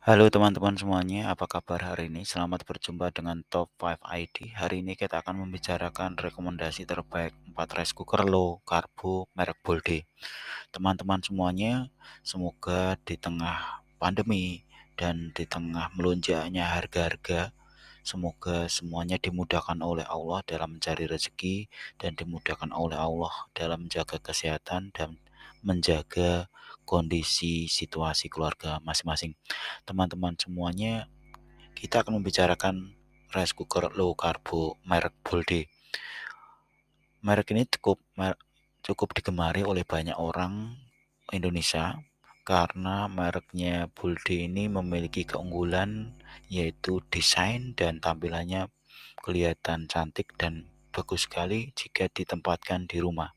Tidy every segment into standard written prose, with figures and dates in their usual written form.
Halo teman-teman semuanya, apa kabar hari ini? Selamat berjumpa dengan Top 5 ID. Hari ini kita akan membicarakan rekomendasi terbaik 4 rice cooker low karbo merek Bolde. Teman-teman semuanya, semoga di tengah pandemi dan di tengah melonjaknya harga-harga, semoga semuanya dimudahkan oleh Allah dalam mencari rezeki dan dimudahkan oleh Allah dalam menjaga kesehatan dan menjaga kondisi situasi keluarga masing-masing. Teman-teman semuanya, kita akan membicarakan rice cooker low karbo merek Bolde. Merek ini cukup digemari oleh banyak orang Indonesia karena mereknya Bolde ini memiliki keunggulan yaitu desain dan tampilannya kelihatan cantik dan bagus sekali jika ditempatkan di rumah.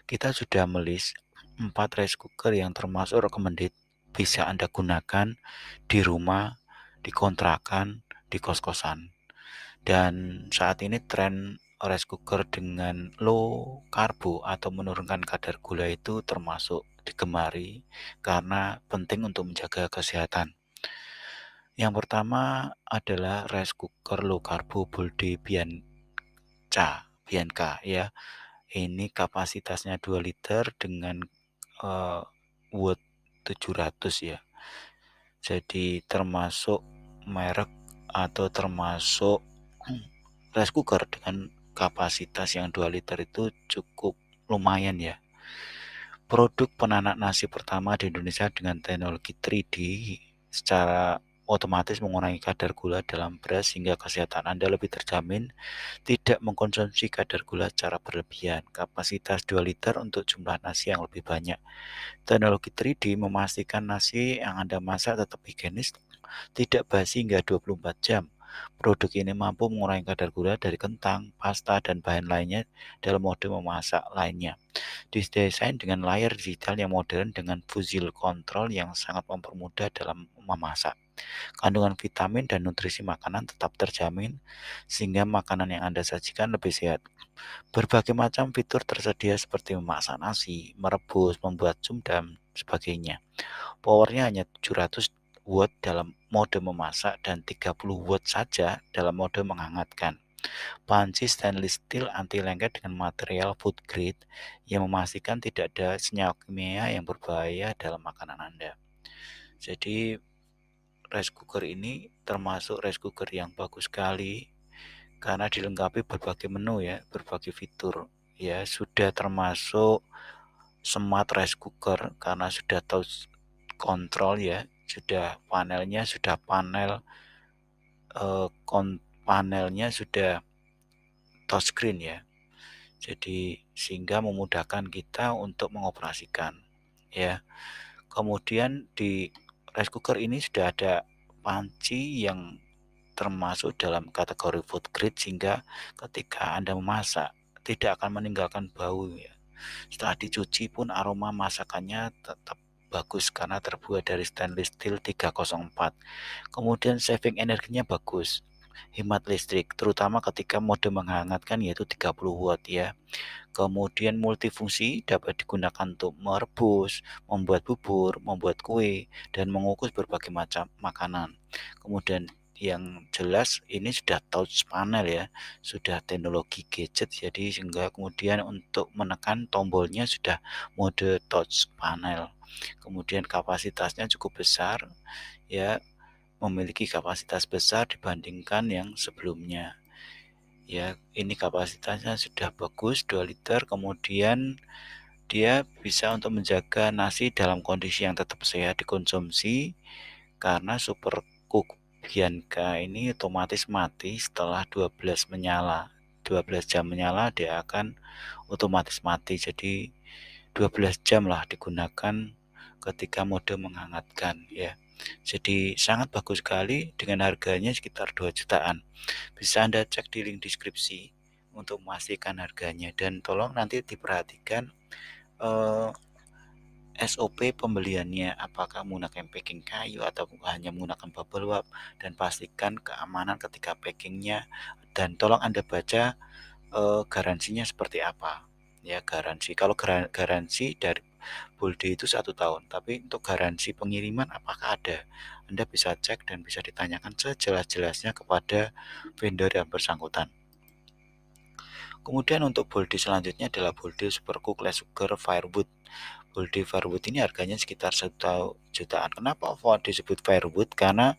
Kita sudah melis 4 rice cooker yang termasuk recommended bisa Anda gunakan di rumah, di kontrakan, di kos-kosan. Dan saat ini tren rice cooker dengan low karbo atau menurunkan kadar gula itu termasuk digemari karena penting untuk menjaga kesehatan. Yang pertama adalah rice cooker low karbo Bolde Bianca ya. Ini kapasitasnya 2 liter dengan watt 700 ya. Jadi termasuk merek atau termasuk rice cooker dengan kapasitas yang 2 liter itu cukup lumayan ya. Produk penanak nasi pertama di Indonesia dengan teknologi 3D secara otomatis mengurangi kadar gula dalam beras sehingga kesehatan Anda lebih terjamin, tidak mengkonsumsi kadar gula secara berlebihan. Kapasitas 2 liter untuk jumlah nasi yang lebih banyak. Teknologi 3D memastikan nasi yang Anda masak tetap higienis, tidak basi hingga 24 jam. Produk ini mampu mengurangi kadar gula dari kentang, pasta, dan bahan lainnya dalam mode memasak lainnya. Didesain dengan layar digital yang modern dengan fusil control yang sangat mempermudah dalam memasak. Kandungan vitamin dan nutrisi makanan tetap terjamin sehingga makanan yang Anda sajikan lebih sehat. Berbagai macam fitur tersedia seperti memasak nasi, merebus, membuat sup, dan sebagainya. Powernya hanya 700 watt dalam mode memasak dan 30 watt saja dalam mode menghangatkan. Panci stainless steel anti lengket dengan material food grade yang memastikan tidak ada senyawa kimia yang berbahaya dalam makanan Anda. Jadi rice cooker ini termasuk rice cooker yang bagus sekali karena dilengkapi berbagai menu ya, berbagai fitur ya, sudah termasuk smart rice cooker karena sudah touch control ya, sudah panelnya sudah panelnya sudah touchscreen ya. Jadi sehingga memudahkan kita untuk mengoperasikan ya. Kemudian di rice cooker ini sudah ada panci yang termasuk dalam kategori food grade sehingga ketika Anda memasak tidak akan meninggalkan bau ya. Setelah dicuci pun aroma masakannya tetap bagus karena terbuat dari stainless steel 304. Kemudian saving energinya bagus, hemat listrik terutama ketika mode menghangatkan yaitu 30 watt ya. Kemudian multifungsi dapat digunakan untuk merebus, membuat bubur, membuat kue, dan mengukus berbagai macam makanan. Kemudian yang jelas ini sudah touch panel ya, sudah teknologi gadget jadi sehingga kemudian untuk menekan tombolnya sudah mode touch panel. Kemudian kapasitasnya cukup besar ya, memiliki kapasitas besar dibandingkan yang sebelumnya. Ya, ini kapasitasnya sudah bagus 2 liter, kemudian dia bisa untuk menjaga nasi dalam kondisi yang tetap sehat dikonsumsi karena super cook Bianca ini otomatis mati setelah 12 menyala. 12 jam menyala dia akan otomatis mati. Jadi 12 jam lah digunakan ketika mode menghangatkan ya. Jadi sangat bagus sekali dengan harganya sekitar 2 jutaan. Bisa Anda cek di link deskripsi untuk memastikan harganya dan tolong nanti diperhatikan SOP pembeliannya apakah menggunakan packing kayu atau hanya menggunakan bubble wrap dan pastikan keamanan ketika packingnya dan tolong Anda baca garansinya seperti apa ya. Garansi kalau garansi dari Bolde itu 1 tahun, tapi untuk garansi pengiriman apakah ada? Anda bisa cek dan bisa ditanyakan sejelas-jelasnya kepada vendor yang bersangkutan. Kemudian untuk Bolde selanjutnya adalah Bolde Supercook Less Sugar Firewood. Bolde Firewood ini harganya sekitar 1 jutaan. Kenapa disebut Firewood? Karena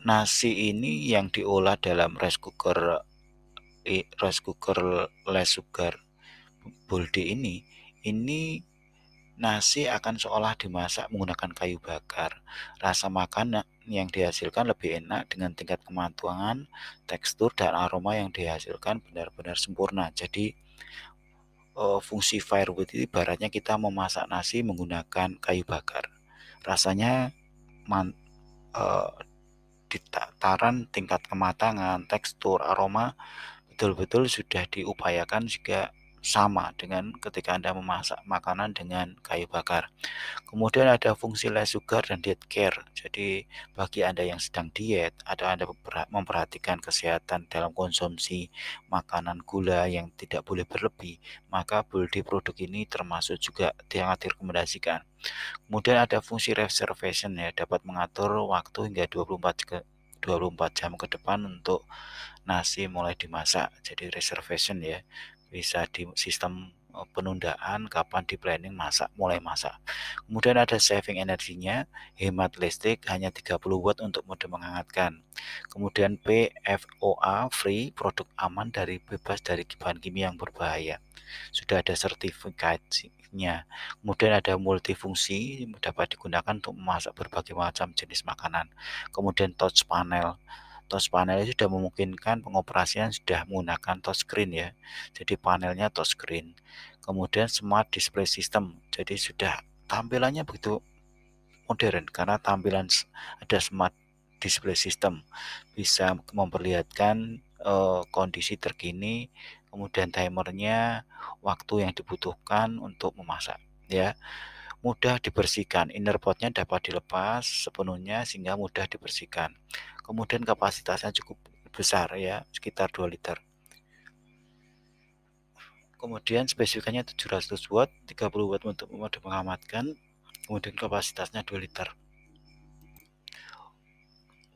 nasi ini yang diolah dalam rice cooker less sugar Bolde ini nasi akan seolah dimasak menggunakan kayu bakar. Rasa makanan yang dihasilkan lebih enak dengan tingkat kematangan, tekstur, dan aroma yang dihasilkan benar-benar sempurna. Jadi fungsi firewood itu ibaratnya kita memasak nasi menggunakan kayu bakar. Rasanya di tataran tingkat kematangan, tekstur, aroma betul-betul sudah diupayakan juga sama dengan ketika Anda memasak makanan dengan kayu bakar. Kemudian ada fungsi less sugar dan diet care. Jadi bagi Anda yang sedang diet atau Anda memperhatikan kesehatan dalam konsumsi makanan gula yang tidak boleh berlebih, maka Bolde produk ini termasuk juga sangat direkomendasikan. Kemudian ada fungsi reservation ya, dapat mengatur waktu hingga 24 jam ke depan untuk nasi mulai dimasak. Jadi reservation ya, bisa di sistem penundaan kapan di planning mulai masak. Kemudian ada saving energinya, hemat listrik hanya 30 watt untuk mode menghangatkan. Kemudian PFOA free, produk aman bebas dari bahan kimia yang berbahaya. Sudah ada sertifikatnya. Kemudian ada multifungsi, dapat digunakan untuk memasak berbagai macam jenis makanan. Kemudian touch panel. Touch panel itu sudah memungkinkan pengoperasian sudah menggunakan touchscreen ya. Jadi panelnya touchscreen. Kemudian smart display system. Jadi sudah tampilannya begitu modern karena tampilan ada smart display system. Bisa memperlihatkan kondisi terkini, kemudian timernya, waktu yang dibutuhkan untuk memasak ya. Mudah dibersihkan, inner potnya dapat dilepas sepenuhnya sehingga mudah dibersihkan. Kemudian kapasitasnya cukup besar ya, sekitar 2 liter. Kemudian spesifikasinya 700 watt, 30 watt untuk mode menghangatkan, kemudian kapasitasnya 2 liter.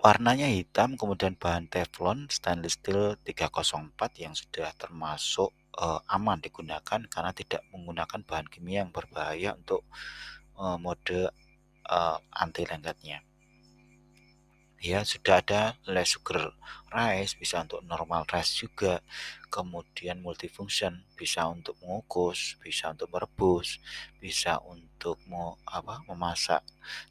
Warnanya hitam, kemudian bahan teflon stainless steel 304 yang sudah termasuk aman digunakan karena tidak menggunakan bahan kimia yang berbahaya untuk mode anti lengketnya. Ya, sudah ada less sugar rice, bisa untuk normal rice juga. Kemudian multifunction, bisa untuk mengukus, bisa untuk merebus, bisa untuk memasak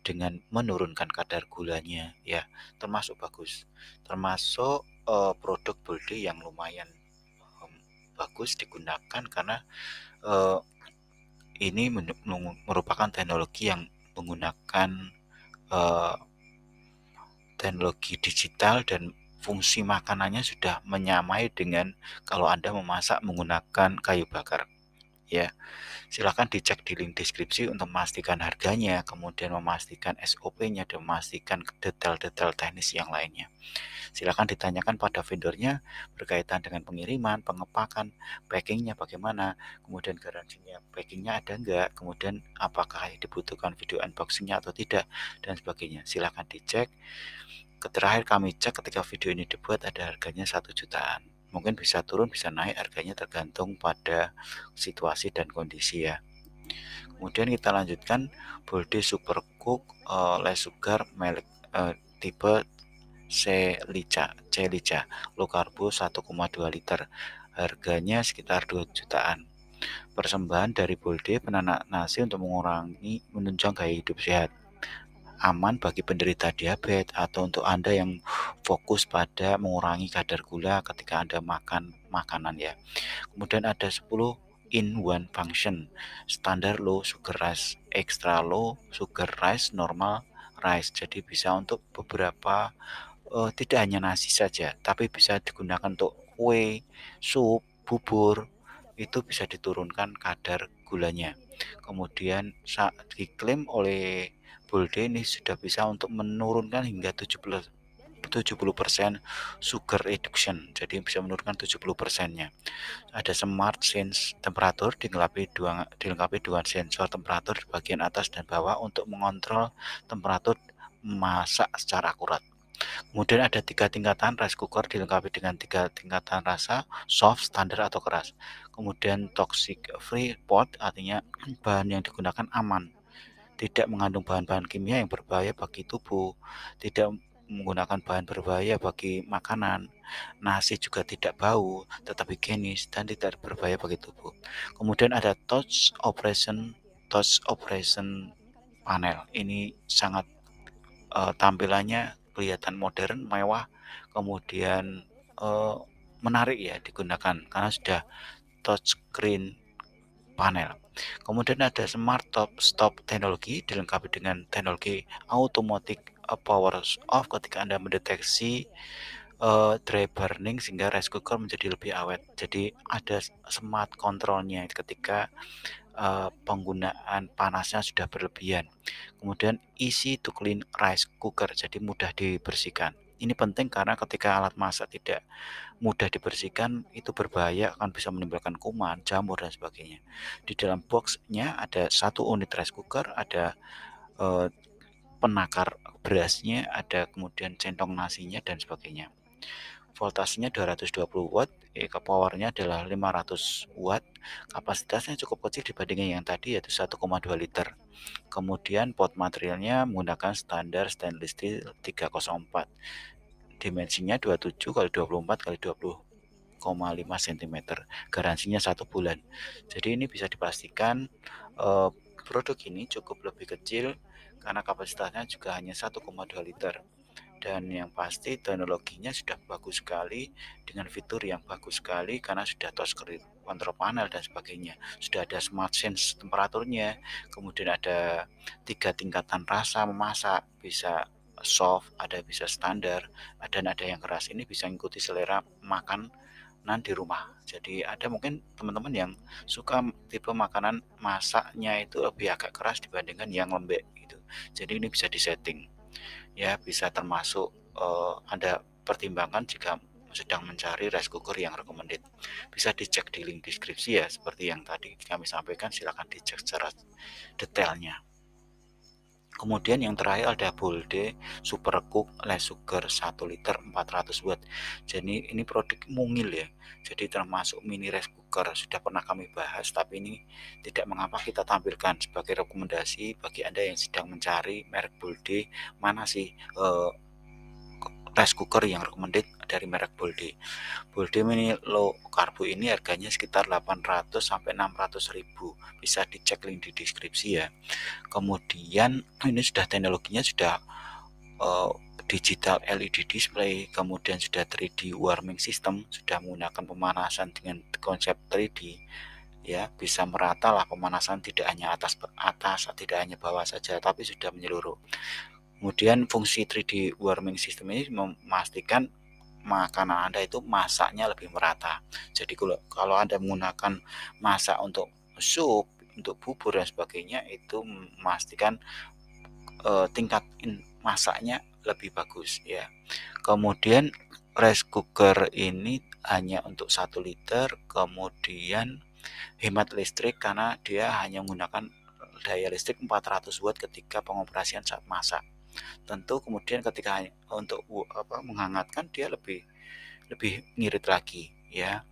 dengan menurunkan kadar gulanya ya, termasuk bagus. Termasuk produk Bolde yang lumayan bagus digunakan karena ini merupakan teknologi yang menggunakan teknologi digital dan fungsi makanannya sudah menyamai dengan kalau Anda memasak menggunakan kayu bakar ya. Silahkan dicek di link deskripsi untuk memastikan harganya, kemudian memastikan SOP-nya dan memastikan detail-detail teknis yang lainnya. Silahkan ditanyakan pada vendornya berkaitan dengan pengiriman, pengepakan, packingnya bagaimana, kemudian garansinya packingnya ada enggak, kemudian apakah dibutuhkan video unboxingnya atau tidak, dan sebagainya. Silahkan dicek. Terakhir kami cek ketika video ini dibuat ada harganya 1 jutaan. Mungkin bisa turun bisa naik harganya tergantung pada situasi dan kondisi ya. Kemudian kita lanjutkan Bolde Supercook Less Sugar Melek tipe C-Lica low carbo 1,2 liter. Harganya sekitar 2 jutaan. Persembahan dari Bolde, penanak nasi untuk menunjang gaya hidup sehat, aman bagi penderita diabetes atau untuk Anda yang fokus pada mengurangi kadar gula ketika Anda makan makanan ya. Kemudian ada 10 in one function, standar low sugar rice, extra low sugar rice, normal rice. Jadi bisa untuk beberapa tidak hanya nasi saja, tapi bisa digunakan untuk kue, sup, bubur, itu bisa diturunkan kadar gulanya. Kemudian diklaim oleh Bolde ini sudah bisa untuk menurunkan hingga 70% 70% sugar reduction, jadi bisa menurunkan 70%-nya. Ada smart sense temperatur dilengkapi dengan sensor temperatur di bagian atas dan bawah untuk mengontrol temperatur masak secara akurat. Kemudian ada 3 tingkatan rice cooker dilengkapi dengan 3 tingkatan rasa, soft, standar atau keras. Kemudian toxic free pot, artinya bahan yang digunakan aman, tidak mengandung bahan-bahan kimia yang berbahaya bagi tubuh, tidak menggunakan bahan berbahaya bagi makanan. Nasi juga tidak bau, tetap higienis dan tidak berbahaya bagi tubuh. Kemudian ada touch operation panel. Ini sangat tampilannya kelihatan modern, mewah, kemudian menarik ya digunakan karena sudah touchscreen panel. Kemudian ada smart stop teknologi dilengkapi dengan teknologi automatic power off ketika Anda mendeteksi dry burning sehingga rice cooker menjadi lebih awet. Jadi ada smart controlnya ketika penggunaan panasnya sudah berlebihan. Kemudian easy to clean rice cooker, jadi mudah dibersihkan. Ini penting karena ketika alat masak tidak mudah dibersihkan itu berbahaya, akan bisa menimbulkan kuman, jamur dan sebagainya. Di dalam boxnya ada 1 unit rice cooker, ada penakar berasnya, ada kemudian centong nasinya dan sebagainya. Voltasenya 220 watt, powernya adalah 500 watt, kapasitasnya cukup kecil dibandingkan yang tadi yaitu 1,2 liter. Kemudian pot materialnya menggunakan standar stainless steel 304, dimensinya 27 kali 24 kali 20,5 cm, garansinya 1 bulan. Jadi ini bisa dipastikan produk ini cukup lebih kecil karena kapasitasnya juga hanya 1,2 liter. Dan yang pasti teknologinya sudah bagus sekali dengan fitur yang bagus sekali karena sudah touchscreen control panel dan sebagainya, sudah ada smart sense temperaturnya, kemudian ada 3 tingkatan rasa memasak, bisa soft, ada bisa standar, dan ada yang keras. Ini bisa mengikuti selera makanan di rumah. Jadi ada mungkin teman-teman yang suka tipe makanan masaknya itu lebih agak keras dibandingkan yang lembek gitu. Jadi ini bisa disetting ya, bisa termasuk Anda pertimbangkan jika sedang mencari rice cooker yang recommended. Bisa dicek di link deskripsi ya, seperti yang tadi kami sampaikan, silakan dicek secara detailnya. Kemudian yang terakhir ada Bolde Super Cook Less Sugar 1 liter 400 watt. Jadi ini produk mungil ya. Jadi termasuk mini rice cooker, sudah pernah kami bahas, tapi ini tidak mengapa kita tampilkan sebagai rekomendasi bagi Anda yang sedang mencari merek Bolde mana sih rice cooker yang recommended dari merek Bolde. Bolde mini low karbo ini harganya sekitar 800 sampai 600 ribu. Bisa dicek link di deskripsi ya. Kemudian ini sudah teknologinya sudah digital LED display, kemudian sudah 3D warming system, sudah menggunakan pemanasan dengan konsep 3D ya, bisa merata lah pemanasan, tidak hanya atas, tidak hanya bawah saja, tapi sudah menyeluruh. Kemudian fungsi 3D warming system ini memastikan makanan Anda itu masaknya lebih merata. Jadi kalau Anda menggunakan masak untuk sup, untuk bubur dan sebagainya, itu memastikan tingkat masaknya lebih bagus ya. Kemudian rice cooker ini hanya untuk 1 liter, kemudian hemat listrik karena dia hanya menggunakan daya listrik 400 watt ketika pengoperasian saat masak. Tentu kemudian ketika untuk menghangatkan dia lebih ngirit lagi ya.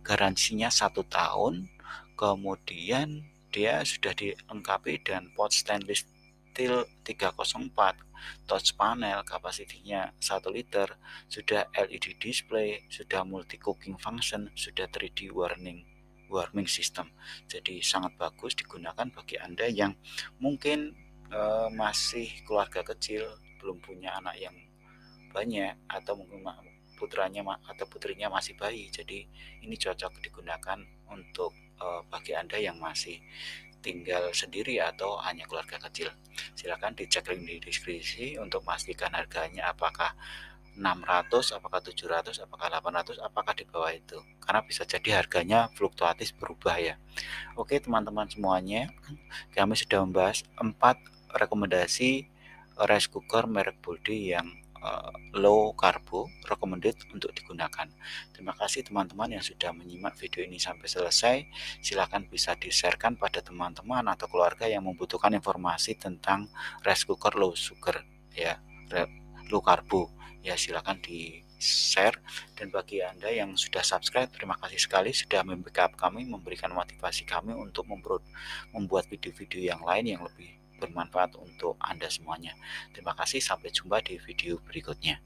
Garansinya 1 tahun, kemudian dia sudah dilengkapi dengan pot stainless steel 304, touch panel, kapasitinya 1 liter, sudah LED display, sudah multi cooking function, sudah 3D warming system. Jadi sangat bagus digunakan bagi Anda yang mungkin masih keluarga kecil, belum punya anak yang banyak, atau mungkin putranya atau putrinya masih bayi. Jadi ini cocok digunakan untuk bagi Anda yang masih tinggal sendiri atau hanya keluarga kecil. Silakan dicek link di deskripsi untuk memastikan harganya apakah 600, apakah 700, apakah 800, apakah di bawah itu. Karena bisa jadi harganya fluktuatif berubah ya. Oke teman-teman semuanya, kami sudah membahas 4 rekomendasi rice cooker merek Bolde yang low karbo, recommended untuk digunakan. Terima kasih teman-teman yang sudah menyimak video ini sampai selesai. Silakan bisa di-sharekan pada teman-teman atau keluarga yang membutuhkan informasi tentang rice cooker low sugar ya, low karbo ya, silakan di-share. Dan bagi Anda yang sudah subscribe, terima kasih sekali sudah membackup kami, memberikan motivasi kami untuk membuat video-video yang lain yang lebih bermanfaat untuk Anda semuanya. Terima kasih, sampai jumpa di video berikutnya.